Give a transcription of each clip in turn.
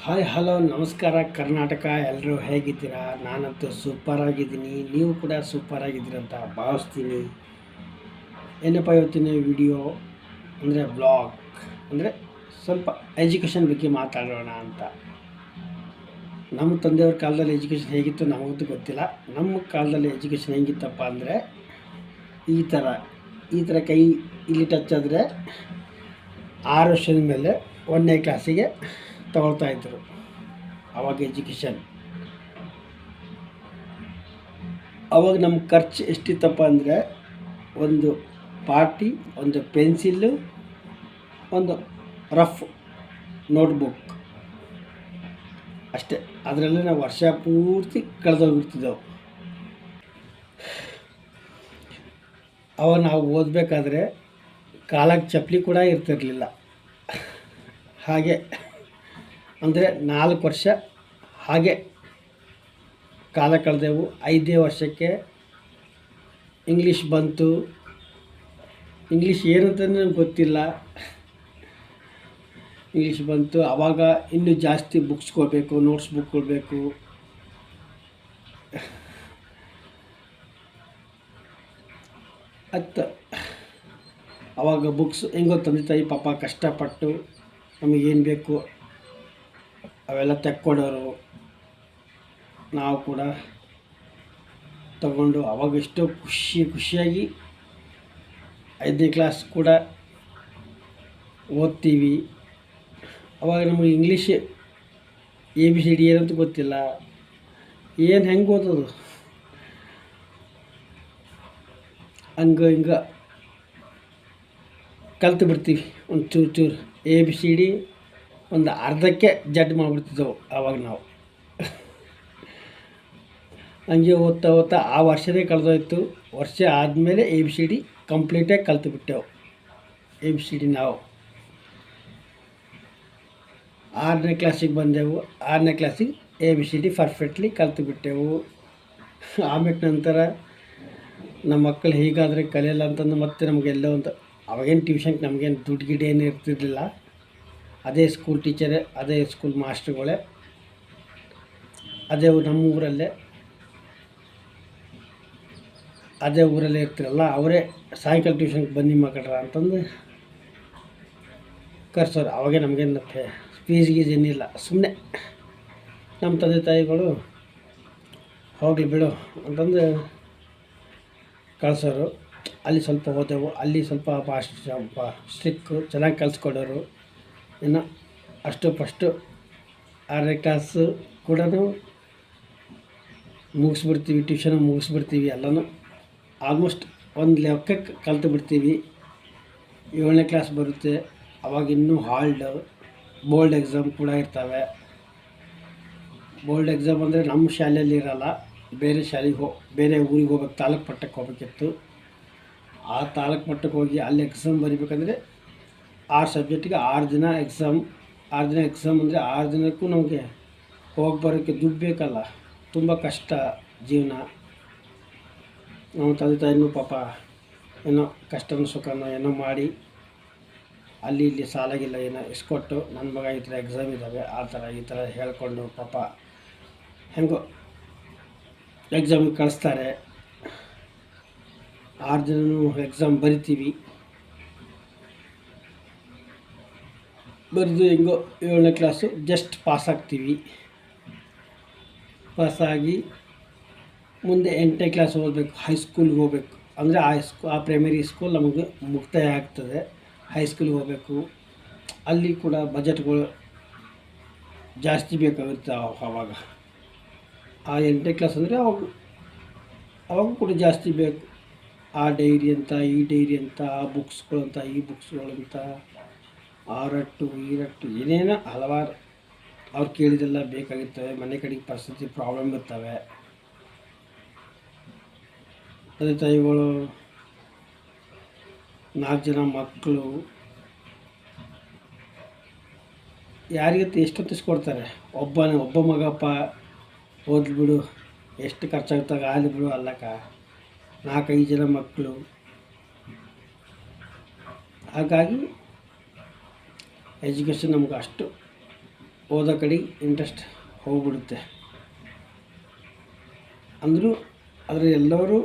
Hi hello ನಮಸ್ಕಾರ ಕರ್ನಾಟಕ. ಎಲ್ಲರೂ ಹೇಗಿದ್ದೀರಾ? ನಾನಂತೂ ಸೂಪರಾಗಿದ್ದೀನಿ. ನೀವು ಕೂಡ ಸೂಪರಾಗಿದ್ದೀರ ಅಂತ ಭಾವಿಸ್ತೀನಿ. ಏನಪ್ಪ ಇವತ್ತಿನ ವಿಡಿಯೋ ಅಂದರೆ ಬ್ಲಾಗ್ ಅಂದರೆ ಸ್ವಲ್ಪ ಎಜುಕೇಷನ್ ಬಗ್ಗೆ ಮಾತಾಡೋಣ ಅಂತ. ನಮ್ಮ ತಂದೆಯವ್ರ ಕಾಲದಲ್ಲಿ ಎಜುಕೇಷನ್ ಹೇಗಿತ್ತು ನಮಗಂತೂ ಗೊತ್ತಿಲ್ಲ. ನಮ್ಮ ಕಾಲದಲ್ಲಿ ಎಜುಕೇಷನ್ ಹೇಗಿತ್ತಪ್ಪ ಅಂದರೆ ಈ ಥರ ಕೈ ಇಲ್ಲಿ ಟಚ್ ಆದರೆ 6 ವರ್ಷದ ಮೇಲೆ 1ನೇ ಕ್ಲಾಸಿಗೆ ತಗೊಳ್ತಾಯಿದ್ರು. ಆವಾಗ ಎಜುಕೇಷನ್ ಆವಾಗ ನಮ್ಮ ಖರ್ಚು ಎಷ್ಟಿತ್ತಪ್ಪ ಅಂದರೆ ಒಂದು ಪಾಟಿ, ಒಂದು ಪೆನ್ಸಿಲ್ಲು, ಒಂದು ರಫ್ ನೋಟ್ಬುಕ್ ಅಷ್ಟೇ. ಅದರಲ್ಲೇ ನಾವು ವರ್ಷ ಪೂರ್ತಿ ಕಳೆದೋಗ್ಬಿಡ್ತಿದ್ದೆವು. ಅವಾಗ ನಾವು ಓದಬೇಕಾದ್ರೆ ಕಾಲಕ್ಕೆ ಚಪ್ಪಲಿ ಕೂಡ ಇರ್ತಿರಲಿಲ್ಲ. ಹಾಗೆ ಅಂದರೆ 4 ವರ್ಷ ಹಾಗೆ ಕಾಲ ಕಳೆದೆವು. 5ನೇ ವರ್ಷಕ್ಕೆ ಇಂಗ್ಲೀಷ್ ಬಂತು. ಇಂಗ್ಲೀಷ್ ಏನಂತಂದರೆ ನನಗೆ ಗೊತ್ತಿಲ್ಲ. ಇಂಗ್ಲೀಷ್ ಬಂತು. ಆವಾಗ ಇನ್ನೂ ಜಾಸ್ತಿ ಬುಕ್ಸ್ ಕೊಡಬೇಕು, ನೋಟ್ಸ್ ಬುಕ್ ಕೊಡಬೇಕು. ಆವಾಗ ಬುಕ್ಸ್ ಹೆಂಗೋ ತಂದೆ ತಾಯಿ ಪಾಪ ಕಷ್ಟಪಟ್ಟು ನಮಗೇನು ಬೇಕು ಅವೆಲ್ಲ ತೆಕ್ಕೊಡೋರು. ನಾವು ಕೂಡ ತಗೊಂಡು ಅವಾಗ ಎಷ್ಟೋ ಖುಷಿಯಾಗಿ 5ನೇ ಕ್ಲಾಸ್ ಕೂಡ ಓದ್ತೀವಿ. ಅವಾಗ ನಮಗೆ ಇಂಗ್ಲೀಷ್ ABCD ಏನಂತ ಗೊತ್ತಿಲ್ಲ. ಹೆಂಗೆ ಓದೋದು ಹಿಂಗೆ ಕಲ್ತು ಬಿಡ್ತೀವಿ. ಒಂದು ಚೂರು ABCD ಒಂದು ಅರ್ಧಕ್ಕೆ ಜಡ್ ಮಾಡಿಬಿಡ್ತಿದ್ದೆವು ಆವಾಗ ನಾವು. ಹಂಗೆ ಓದ್ತಾ ಆ ವರ್ಷನೇ ಕಳೆದೋಯ್ತು. ವರ್ಷ ಆದಮೇಲೆ ABCD ಕಂಪ್ಲೀಟಾಗಿ ಕಲ್ತು ಬಿಟ್ಟೆವು. ABCD ನಾವು 6ನೇ ಕ್ಲಾಸಿಗೆ ಬಂದೆವು. 6ನೇ ಕ್ಲಾಸಿಗೆ ABCD ಪರ್ಫೆಕ್ಟ್ಲಿ ಕಲ್ತು ಬಿಟ್ಟೆವು. ಆಮೇಲೆ ನಂತರ ನಮ್ಮ ಮಕ್ಕಳು ಹೀಗಾದರೆ ಕಲಿಯಲ್ಲ ಅಂತಂದು ಮತ್ತೆ ನಮಗೆಲ್ಲೋ ಒಂದು ಅವಾಗೇನು ಟ್ಯೂಷನ್ಗೆ ನಮಗೇನು ದುಡ್ಡು ಗಿಡ ಏನು ಇರ್ತಿರ್ಲಿಲ್ಲ. ಅದೇ ಸ್ಕೂಲ್ ಟೀಚರೇ, ಅದೇ ಸ್ಕೂಲ್ ಮಾಸ್ಟ್ರುಗಳೇ, ಅದೇ ಅದೇ ಊರಲ್ಲೇ ಇರ್ತಿರಲ್ಲ ಅವರೇ ಸಾಯಂಕಾಲ ಟ್ಯೂಷನ್ಗೆ ಬನ್ನಿ ಮಕ್ಕಳ್ರ ಅಂತಂದು ಕರ್ಸೋರು. ಅವಾಗೇ ನಮಗೇನು ಫೀಸ್ ಏನಿಲ್ಲ. ಸುಮ್ಮನೆ ನಮ್ಮ ತಂದೆ ತಾಯಿಗಳು ಹೋಗಲಿ ಬಿಡು ಅಂತಂದು ಕಳಿಸೋರು. ಅಲ್ಲಿ ಸ್ವಲ್ಪ ಹೋದೆವು. ಅಲ್ಲಿ ಸ್ವಲ್ಪ ಸ್ಟ್ರಿಕ್ಕು, ಚೆನ್ನಾಗಿ ಕಲಿಸ್ಕೊಡೋರು. ಇನ್ನು ಫಸ್ಟು 6ನೇ ಕ್ಲಾಸು ಕೂಡ ಮುಗಿಸ್ಬಿಡ್ತೀವಿ. ಟ್ಯೂಷನ್ ಮುಗಿಸ್ಬಿಡ್ತೀವಿ. ಎಲ್ಲನೂ ಆಲ್ಮೋಸ್ಟ್ ಒಂದು ಲೆಕ್ಕಕ್ಕೆ ಕಲಿತು ಬಿಡ್ತೀವಿ. 7ನೇ ಕ್ಲಾಸ್ ಬರುತ್ತೆ. ಅವಾಗ ಇನ್ನೂ ಬೋರ್ಡ್ ಎಕ್ಸಾಮ್ ಕೂಡ ಇರ್ತವೆ. ಬೋರ್ಡ್ ಎಕ್ಸಾಮ್ ಅಂದರೆ ನಮ್ಮ ಶಾಲೆಯಲ್ಲಿ ಇರೋಲ್ಲ. ಬೇರೆ ಶಾಲೆಗೆ ಬೇರೆ ಊರಿಗೆ ಹೋಗ್ಬೇಕು, ತಾಲೂಕು ಮಟ್ಟಕ್ಕೆ ಹೋಗ್ಬೇಕಿತ್ತು. ಆ ತಾಲೂಕು ಮಟ್ಟಕ್ಕೆ ಹೋಗಿ ಅಲ್ಲಿ ಎಕ್ಸಾಮ್ ಬರೀಬೇಕಂದ್ರೆ 6 ಸಬ್ಜೆಕ್ಟಿಗೆ 6 ದಿನ ಎಕ್ಸಾಮ್. 6 ದಿನ ಎಕ್ಸಾಮ್ ಅಂದರೆ 6 ದಿನಕ್ಕೂ ನಮಗೆ ಹೋಗಿ ಬರೋಕ್ಕೆ ದುಡ್ಡು ಬೇಕಲ್ಲ. ತುಂಬ ಕಷ್ಟ ಜೀವನ. ನಮ್ಮ ತಂದೆ ತಾಯಿನೂ ಪಾಪ ಏನೋ ಕಷ್ಟನೋ ಸುಖನೋ ಏನೋ ಮಾಡಿ ಅಲ್ಲಿ ಇಲ್ಲಿ ಸಾಲಾಗಿಲ್ಲ ಏನೋ ಇಸ್ಕೊಟ್ಟು ನನ್ನ ಮಗ ಈ ಥರ ಎಕ್ಸಾಮ್ ಇದ್ದಾವೆ ಆ ಥರ ಈ ಥರ ಹೇಳ್ಕೊಂಡು ಪಾಪ ಹೆಂಗೋ ಎಕ್ಸಾಮಿಗೆ ಕಳಿಸ್ತಾರೆ. 6 ದಿನವೂ ಎಕ್ಸಾಮ್ ಬರಿತೀವಿ. ಬರೆದು ಹೆಂಗೋ 7ನೇ ಕ್ಲಾಸು ಜಸ್ಟ್ ಪಾಸಾಗ್ತೀವಿ. ಪಾಸಾಗಿ ಮುಂದೆ 8ನೇ ಕ್ಲಾಸ್ ಓದಬೇಕು, ಹೈಸ್ಕೂಲ್ಗೆ ಹೋಗ್ಬೇಕು. ಅಂದರೆ ಆ ಪ್ರೈಮರಿ ಸ್ಕೂಲ್ ನಮಗೆ ಮುಕ್ತಾಯ ಆಗ್ತದೆ. ಹೈಸ್ಕೂಲ್ಗೆ ಹೋಗಬೇಕು. ಅಲ್ಲಿ ಕೂಡ ಬಜೆಟ್ಗಳು ಜಾಸ್ತಿ ಬೇಕಾಗುತ್ತೆ. ಆವಾಗ ಆ 8ನೇ ಕ್ಲಾಸ್ ಅಂದರೆ ಅವಾಗ ಕೂಡ ಜಾಸ್ತಿ ಬೇಕು. ಆ ಡೈರಿ ಅಂತ, ಈ ಡೈರಿ ಅಂತ, ಆ ಬುಕ್ಸ್ಗಳು ಅಂತ, ಈ ಬುಕ್ಸ್ಗಳು ಅಂತ, ಆ ರಟ್ಟು ಈ ರಟ್ಟು ಏನೇನೋ ಹಲವಾರು ಅವ್ರು ಕೇಳಿದೆಲ್ಲ ಬೇಕಾಗಿರ್ತವೆ. ಮನೆ ಕಡೆಗೆ ಪರಿಸ್ಥಿತಿ ಪ್ರಾಬ್ಲಮ್ ಇರ್ತವೆ. ತಂದೆ ತಾಯಿಗಳು 4 ಜನ ಮಕ್ಕಳು ಯಾರಿಗಂತ ಎಷ್ಟೊತ್ತು ಇಸ್ಕೊಡ್ತಾರೆ. ಒಬ್ಬ ಮಗಪ್ಪ ಓದ್ಲಿ ಬಿಡು, ಎಷ್ಟು ಖರ್ಚಾಗ್ತಾಗ ಆಗಲಿ ಬಿಡು ಅಲ್ಲಕ್ಕ. 4-5 ಜನ ಮಕ್ಕಳು. ಹಾಗಾಗಿ ಎಜುಕೇಷನ್ ನಮ್ಗೆ ಅಷ್ಟು ಓದೋ ಕಡೆ ಇಂಟ್ರೆಸ್ಟ್ ಹೋಗ್ಬಿಡುತ್ತೆ. ಅಂದರೂ ಆದರೆ ಎಲ್ಲರೂ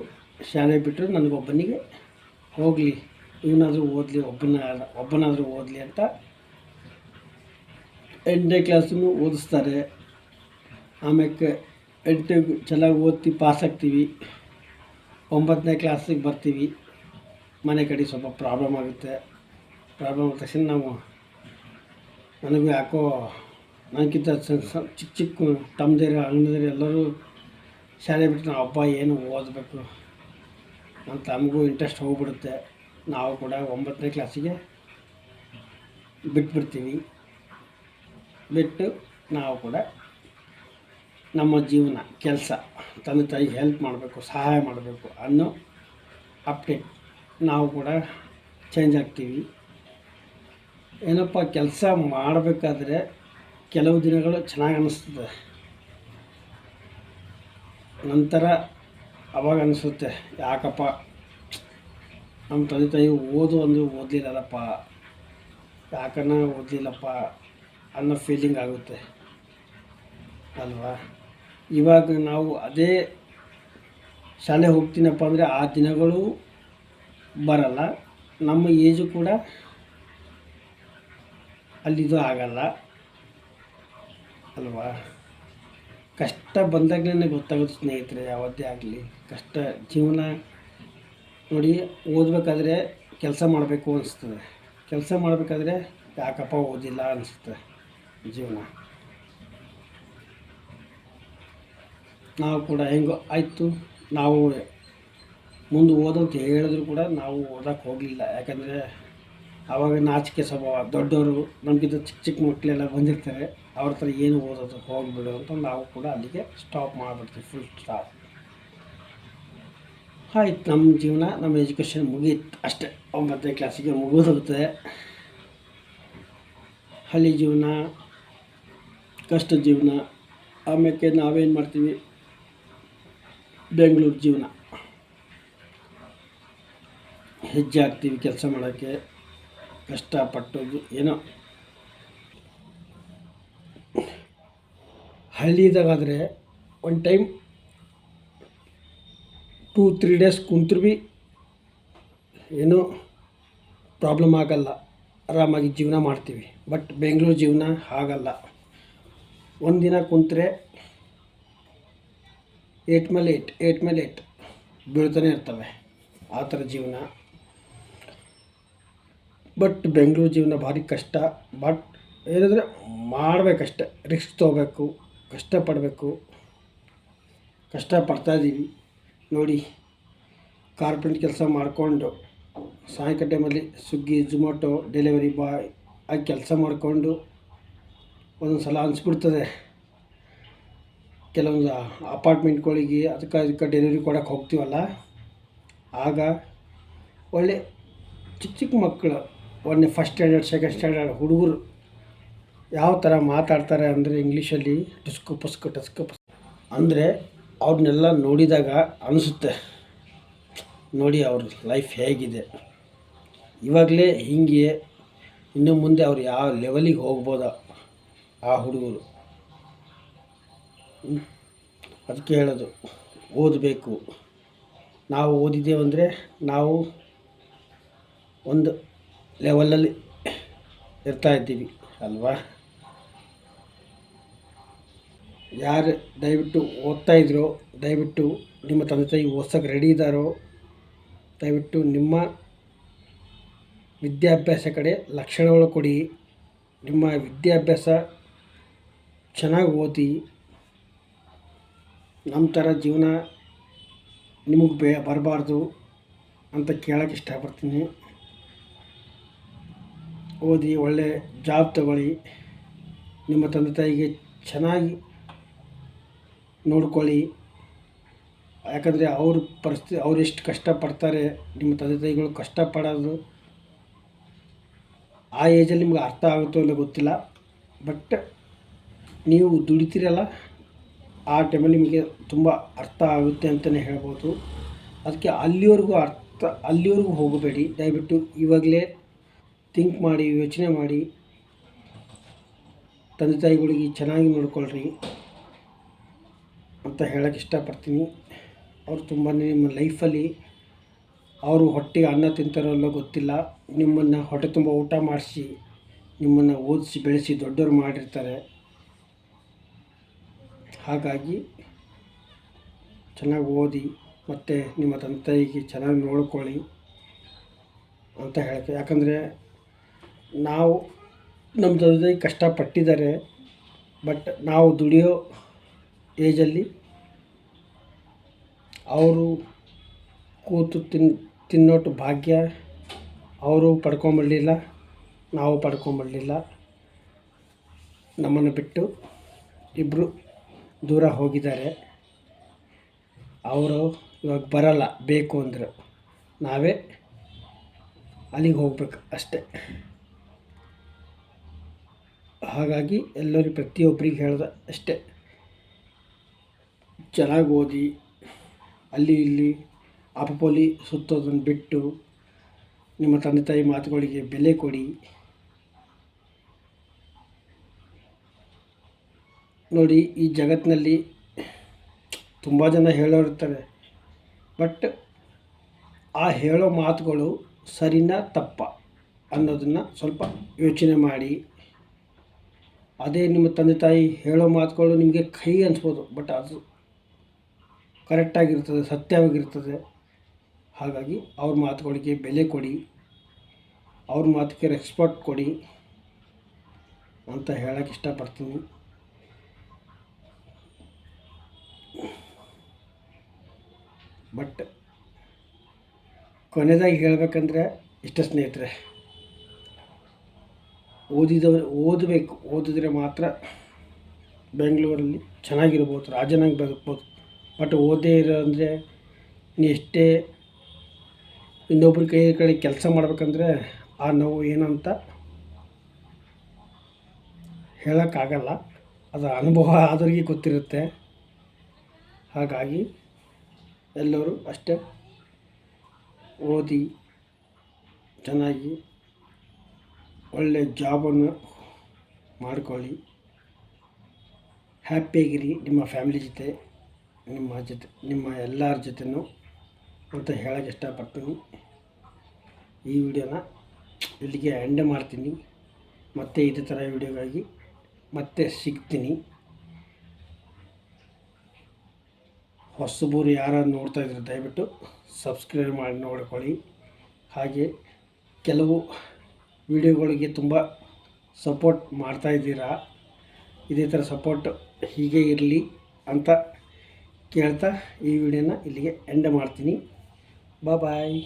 ಶಾಲೆ ಬಿಟ್ಟರು ನನಗೊಬ್ಬನಿಗೆ ಹೋಗಲಿ, ಇವನಾದರೂ ಓದಲಿ, ಒಬ್ಬನಾದರೂ ಓದಲಿ ಅಂತ 8ನೇ ಕ್ಲಾಸನ್ನು ಓದಿಸ್ತಾರೆ. ಆಮೇಲೆ 8 ಚೆನ್ನಾಗಿ ಓದ್ತಿ ಪಾಸ್ ಆಗ್ತೀವಿ. 9ನೇ ಕ್ಲಾಸಿಗೆ ಬರ್ತೀವಿ. ಮನೆ ಕಡೆ ಸ್ವಲ್ಪ ಪ್ರಾಬ್ಲಮ್ ಆಗುತ್ತೆ. ಪ್ರಾಬ್ಲಮ್ ಆದ ತಕ್ಷಣ ನನಗೂ ಯಾಕೋ ನನಗಿಂತ ಚಿಕ್ಕ ಚಿಕ್ಕ ತಮ್ಮದಿರು ಅಣ್ಣದಿರು ಎಲ್ಲರೂ ಶಾಲೆ ಬಿಟ್ಟು ನಾವು ಹಬ್ಬ ಏನು ಓದಬೇಕು ಅಂತ ನಮಗೂ ಇಂಟ್ರೆಸ್ಟ್ ಹೋಗ್ಬಿಡುತ್ತೆ. ನಾವು ಕೂಡ 9ನೇ ಕ್ಲಾಸಿಗೆ ಬಿಟ್ಬಿಡ್ತೀವಿ. ಬಿಟ್ಟು ನಾವು ಕೂಡ ನಮ್ಮ ಜೀವನ ಕೆಲಸ ತಂದೆ ತಾಯಿಗೆ ಹೆಲ್ಪ್ ಮಾಡಬೇಕು, ಸಹಾಯ ಮಾಡಬೇಕು ಅನ್ನೋ ಅಪ್ಡೇಟ್ ನಾವು ಕೂಡ ಚೇಂಜ್ ಆಗ್ತೀವಿ. ಏನಪ್ಪ ಕೆಲಸ ಮಾಡಬೇಕಾದ್ರೆ ಕೆಲವು ದಿನಗಳು ಚೆನ್ನಾಗಿ ಅನ್ನಿಸ್ತದೆ, ನಂತರ ಅವಾಗ ಅನಿಸುತ್ತೆ ಯಾಕಪ್ಪ ನಮ್ಮ ತಂದೆ ತಾಯಿ ಓದಲಿಲ್ಲಪ್ಪ, ಯಾಕನ್ನ ಓದಲಿಲ್ಲಪ್ಪ ಅನ್ನೋ ಫೀಲಿಂಗ್ ಆಗುತ್ತೆ ಅಲ್ವಾ. ಇವಾಗ ನಾವು ಅದೇ ಶಾಲೆ ಹೋಗ್ತೀನಪ್ಪ ಅಂದರೆ ಆ ದಿನಗಳು ಬರಲ್ಲ, ನಮ್ಮ ಏಜು ಕೂಡ ಅಲ್ಲಿದು ಆಗಲ್ಲ ಅಲ್ವಾ. ಕಷ್ಟ ಬಂದಾಗಲೇ ಗೊತ್ತಾಗುತ್ತೆ ಸ್ನೇಹಿತರೆ, ಯಾವತ್ತೇ ಆಗಲಿ ಕಷ್ಟ ಜೀವನ ನೋಡಿ. ಓದಬೇಕಾದ್ರೆ ಕೆಲಸ ಮಾಡಬೇಕು ಅನಿಸ್ತದೆ, ಕೆಲಸ ಮಾಡಬೇಕಾದ್ರೆ ಯಾಕಪ್ಪ ಓದಿಲ್ಲ ಅನಿಸುತ್ತೆ ಜೀವನ. ನಾವು ಕೂಡ ಹೆಂಗೋ ಆಯಿತು, ನಾವು ಮುಂದೆ ಓದೋಂತ ಹೇಳಿದ್ರು ಕೂಡ ನಾವು ಓದೋಕ್ಕೆ ಹೋಗಲಿಲ್ಲ. ಯಾಕಂದರೆ ಆವಾಗ ನಾಚಿಕೆ ಸ್ವಭಾವ, ದೊಡ್ಡವರು ನಮಗಿಂತ ಚಿಕ್ಕ ಚಿಕ್ಕ ಮಕ್ಕಳೆಲ್ಲ ಬಂದಿರ್ತಾರೆ, ಅವ್ರ ಹತ್ರ ಏನು ಓದೋದು ಹೋಗಿಬಿಡು ಅಂತ ನಾವು ಕೂಡ ಅಲ್ಲಿಗೆ ಸ್ಟಾಪ್ ಮಾಡಿಬಿಡ್ತೀವಿ, ಫುಲ್ ಸ್ಟಾಪ್. ಆಯ್ತು, ನಮ್ಮ ಜೀವನ ನಮ್ಮ ಎಜುಕೇಷನ್ ಮುಗೀತು ಅಷ್ಟೇ. 9ನೇ ಕ್ಲಾಸಿಗೆ ಮುಗಿದೋಗುತ್ತೆ. ಹಳ್ಳಿ ಜೀವನ, ಕಷ್ಟ ಜೀವನ. ಆಮೇಲೆ ನಾವೇನು ಮಾಡ್ತೀವಿ, ಬೆಂಗಳೂರು ಜೀವನ ಹೆಜ್ಜೆ ಹಾಕ್ತೀವಿ ಕೆಲಸ ಮಾಡೋಕ್ಕೆ. ಕಷ್ಟಪಟ್ಟು ಏನೋ ಹಳ್ಳಿದಾಗಾದರೆ ಒಂದು ಟೈಮ್ 2-3 ಡೇಸ್ ಕುಂತ್ರು ಭೀ ಏನೂ ಪ್ರಾಬ್ಲಮ್ ಆಗಲ್ಲ, ಆರಾಮಾಗಿ ಜೀವನ ಮಾಡ್ತೀವಿ. ಬಟ್ ಬೆಂಗಳೂರು ಜೀವನ ಹಾಗಲ್ಲ. ಒಂದಿನ ಕುಂತರೆ 8 ಮೇಲೆ 8 ಬೀಳ್ತಾನೆ ಇರ್ತವೆ, ಆ ಥರ ಜೀವನ. ಬಟ್ ಬೆಂಗಳೂರು ಜೀವನ ಭಾರಿ ಕಷ್ಟ. ಬಟ್ ಏನಂದರೆ ಮಾಡಬೇಕಷ್ಟೆ, ರಿಸ್ಕ್ ತೊಗೋಬೇಕು, ಕಷ್ಟಪಡಬೇಕು. ಕಷ್ಟಪಡ್ತಾಯಿದ್ದೀವಿ ನೋಡಿ. ಕಾರ್ಪೆಂಟ್ ಕೆಲಸ ಮಾಡಿಕೊಂಡು ಸಾಯಂಕಾಲ ಟೈಮಲ್ಲಿ ಸ್ವಿಗ್ಗಿ ಝೊಮ್ಯಾಟೊ ಡೆಲಿವರಿ ಬಾಯ್ ಆಗಿ ಕೆಲಸ ಮಾಡಿಕೊಂಡು ಒಂದೊಂದು ಸಲ ಅನಿಸ್ಬಿಡ್ತದೆ, ಕೆಲವೊಂದು ಅಪಾರ್ಟ್ಮೆಂಟ್ಗಳಿಗೆ ಅದಕ್ಕೆ ಡೆಲಿವರಿ ಕೊಡೋಕ್ಕೆ ಹೋಗ್ತೀವಲ್ಲ, ಆಗ ಒಳ್ಳೆ ಚಿಕ್ಕ ಚಿಕ್ಕ ಮಕ್ಕಳು, ಫಸ್ಟ್ ಸ್ಟ್ಯಾಂಡರ್ಡ್ ಸೆಕೆಂಡ್ ಸ್ಟ್ಯಾಂಡರ್ಡ್ ಹುಡುಗರು ಯಾವ ಥರ ಮಾತಾಡ್ತಾರೆ ಅಂದರೆ ಇಂಗ್ಲೀಷಲ್ಲಿ ಟಸ್ಕು ಪಸ್ಕು ಅಂದರೆ ಅವ್ರನ್ನೆಲ್ಲ ನೋಡಿದಾಗ ಅನಿಸುತ್ತೆ, ನೋಡಿ ಅವ್ರ ಲೈಫ್ ಹೇಗಿದೆ, ಇವಾಗಲೇ ಹೀಗೆ ಇನ್ನು ಮುಂದೆ ಅವ್ರು ಯಾವ ಲೆವೆಲಿಗೆ ಹೋಗ್ಬೋದೋ ಆ ಹುಡುಗರು. ಅದಕ್ಕೆ ಹೇಳೋದು, ಓದಬೇಕು. ನಾವು ಓದಿದ್ದೇವೆಂದರೆ ನಾವು ಒಂದು ಲೆವೆಲಲ್ಲಿ ಇರ್ತಾಯಿದ್ದೀವಿ ಅಲ್ವಾ. ಯಾರು ದಯವಿಟ್ಟು ಓದ್ತಾಯಿದ್ರೋ, ದಯವಿಟ್ಟು ನಿಮ್ಮ ತಂದೆ ತಾಯಿ ಓದ್ಸೋಕ್ಕೆ ರೆಡಿ ಇದ್ದಾರೋ, ದಯವಿಟ್ಟು ನಿಮ್ಮ ವಿದ್ಯಾಭ್ಯಾಸ ಕಡೆ ಲಕ್ಷಣಗಳು ಕೊಡಿ. ನಿಮ್ಮ ವಿದ್ಯಾಭ್ಯಾಸ ಚೆನ್ನಾಗಿ ಓದಿ, ನಮ್ಮ ಥರ ಜೀವನ ನಿಮಗೆ ಬರಬಾರ್ದು ಅಂತ ಕೇಳೋಕ್ಕೆ ಇಷ್ಟಪಡ್ತೀನಿ. ಓದಿ ಒಳ್ಳೆ ಜಾಬ್ ತಗೊಳ್ಳಿ, ನಿಮ್ಮ ತಂದೆ ತಾಯಿಗೆ ಚೆನ್ನಾಗಿ ನೋಡ್ಕೊಳ್ಳಿ. ಯಾಕಂದರೆ ಅವ್ರ ಪರಿಸ್ಥಿತಿ, ಅವ್ರು ಎಷ್ಟು ಕಷ್ಟಪಡ್ತಾರೆ, ನಿಮ್ಮ ತಂದೆ ತಾಯಿಗಳು ಕಷ್ಟಪಡೋದು ಆ ಏಜಲ್ಲಿ ನಿಮ್ಗೆ ಅರ್ಥ ಆಗುತ್ತೋ ಇಲ್ಲ ಗೊತ್ತಿಲ್ಲ. ಬಟ್ ನೀವು ದುಡಿತೀರಲ್ಲ, ಆ ಟೈಮಲ್ಲಿ ನಿಮಗೆ ತುಂಬ ಅರ್ಥ ಆಗುತ್ತೆ ಅಂತಲೇ ಹೇಳ್ಬೋದು. ಅದಕ್ಕೆ ಅಲ್ಲಿವರೆಗೂ ಹೋಗಬೇಡಿ. ದಯವಿಟ್ಟು ಇವಾಗಲೇ ಥಿಂಕ್ ಮಾಡಿ, ಯೋಚನೆ ಮಾಡಿ, ತಂದೆ ತಾಯಿಗಳಿಗೆ ಚೆನ್ನಾಗಿ ನೋಡ್ಕೊಳ್ರಿ ಅಂತ ಹೇಳೋಕ್ಕೆ ಇಷ್ಟಪಡ್ತೀನಿ. ಅವರು ತುಂಬಾ ನಿಮ್ಮ ಲೈಫಲ್ಲಿ ಅವರು ಹೊಟ್ಟೆಗೆ ಅನ್ನ ತಿಂತಾರಲ್ಲೋ ಗೊತ್ತಿಲ್ಲ, ನಿಮ್ಮನ್ನು ಹೊಟ್ಟೆ ತುಂಬ ಊಟ ಮಾಡಿಸಿ ನಿಮ್ಮನ್ನು ಓದಿಸಿ ಬೆಳೆಸಿ ದೊಡ್ಡವರು ಮಾಡಿರ್ತಾರೆ. ಹಾಗಾಗಿ ಚೆನ್ನಾಗಿ ಓದಿ ಮತ್ತು ನಿಮ್ಮ ತಂದೆ ತಾಯಿಗೆ ಚೆನ್ನಾಗಿ ನೋಡ್ಕೊಳ್ಳಿ ಅಂತ ಹೇಳಕ್ಕೆ. ಯಾಕಂದರೆ ನಾವು ನಮ್ಮ ತಂದೆ ತಾಯಿ ಕಷ್ಟಪಟ್ಟಿದ್ದಾರೆ, ಬಟ್ ನಾವು ದುಡಿಯೋ ಏಜಲ್ಲಿ ಅವರು ಕೂತು ತಿನ್ನೋಟು ಭಾಗ್ಯ ಅವರು ಪಡ್ಕೊಂಬರಲಿಲ್ಲ, ನಾವು ಪಡ್ಕೊಂಬರಲಿಲ್ಲ. ನಮ್ಮನ್ನು ಬಿಟ್ಟು ಇಬ್ಬರು ದೂರ ಹೋಗಿದ್ದಾರೆ. ಅವರು ಇವಾಗ ಬರಲ್ಲ, ಬೇಕು ಅಂದರು ನಾವೇ ಅಲ್ಲಿಗೆ ಹೋಗ್ಬೇಕು ಅಷ್ಟೆ. ಹಾಗಾಗಿ ಎಲ್ಲರೂ ಪ್ರತಿಯೊಬ್ಬರಿಗೆ ಹೇಳ್ದೆ ಅಷ್ಟೇ, ಚೆನ್ನಾಗಿ ಓದಿ ಅಲ್ಲಿ ಇಲ್ಲಿ ಅಪಪೋಲಿ ಸುತ್ತೋದನ್ನು ಬಿಟ್ಟು ನಿಮ್ಮ ತಂದೆ ತಾಯಿ ಮಾತುಗಳಿಗೆ ಬೆಲೆ ಕೊಡಿ. ನೋಡಿ, ಈ ಜಗತ್ತಿನಲ್ಲಿ ತುಂಬ ಜನ ಹೇಳೋರಿರ್ತಾರೆ, ಬಟ್ ಆ ಹೇಳೋ ಮಾತುಗಳು ಸರಿನಾ ತಪ್ಪ ಅನ್ನೋದನ್ನು ಸ್ವಲ್ಪ ಯೋಚನೆ ಮಾಡಿ. ಅದೇ ನಿಮ್ಮ ತಂದೆ ತಾಯಿ ಹೇಳೋ ಮಾತುಗಳು ನಿಮಗೆ ಕಹಿ ಅನಿಸ್ಬೋದು, ಬಟ್ ಅದು ಕರೆಕ್ಟಾಗಿರ್ತದೆ, ಸತ್ಯವಾಗಿರ್ತದೆ. ಹಾಗಾಗಿ ಅವ್ರ ಮಾತುಗಳಿಗೆ ಬೆಲೆ ಕೊಡಿ, ಅವ್ರ ಮಾತಿಗೆ ರೆಸ್ಪೆಕ್ಟ್ ಕೊಡಿ ಅಂತ ಹೇಳೋಕ್ಕೆ ಇಷ್ಟಪಡ್ತೀನಿ. ಬಟ್ ಕೊನೆಯದಾಗಿ ಹೇಳಬೇಕಂದ್ರೆ ಇಷ್ಟ ಸ್ನೇಹಿತರೆ, ಓದಬೇಕು, ಓದಿದ್ರೆ ಮಾತ್ರ ಬೆಂಗಳೂರಲ್ಲಿ ಚೆನ್ನಾಗಿರ್ಬೋದು, ರಾಜನಾಗಿ ಬದುಕ್ಬೋದು. ಬಟ್ ಓದೇ ಇರೋ ಅಂದರೆ ನೀ ಎಷ್ಟೇ ಇನ್ನೊಬ್ರ ಕಡೆ ಕೆಲಸ ಮಾಡ್ಬೇಕಂದ್ರೆ ಆ ನೋವು ಏನಂತ ಹೇಳೋಕ್ಕಾಗಲ್ಲ, ಅದು ಅನುಭವ ಆದವ್ರಿಗೆ ಗೊತ್ತಿರುತ್ತೆ. ಹಾಗಾಗಿ ಎಲ್ಲರೂ ಅಷ್ಟೇ ಓದಿ ಚೆನ್ನಾಗಿ ಒಳ್ಳೆ ಜಾಬನ್ನು ಮಾಡ್ಕೊಳ್ಳಿ, ಹ್ಯಾಪಿಯಾಗಿರಿ ನಿಮ್ಮ ಫ್ಯಾಮಿಲಿ ಜೊತೆ, ನಿಮ್ಮ ಎಲ್ಲರ ಜೊತೆನೂ ಅಂತ ಹೇಳೋಕ್ಕೆ ಇಷ್ಟಪಡ್ತೀನಿ. ಈ ವಿಡಿಯೋನ ಇಲ್ಲಿಗೆ ಎಂಡ್ ಮಾಡ್ತೀನಿ. ಮತ್ತೆ ಇದೇ ಥರ ವಿಡಿಯೋಗಾಗಿ ಮತ್ತೆ ಸಿಗ್ತೀನಿ. ಹೊಸಬರು ಯಾರು ನೋಡ್ತಾಯಿದ್ರೆ ದಯವಿಟ್ಟು ಸಬ್ಸ್ಕ್ರೈಬ್ ಮಾಡಿ ನೋಡ್ಕೊಳ್ಳಿ. ಹಾಗೆ ಕೆಲವು ವಿಡಿಯೋಗಳಿಗೆ ತುಂಬ ಸಪೋರ್ಟ್ ಮಾಡ್ತಾಯಿದ್ದೀರಾ, ಇದೇ ಥರ ಸಪೋರ್ಟ್ ಹೀಗೆ ಇರಲಿ ಅಂತ ಕೇಳ್ತಾ ಈ ವಿಡಿಯೋನ ಇಲ್ಲಿಗೆ ಎಂಡ್ ಮಾಡ್ತೀನಿ. ಬಾಯ್.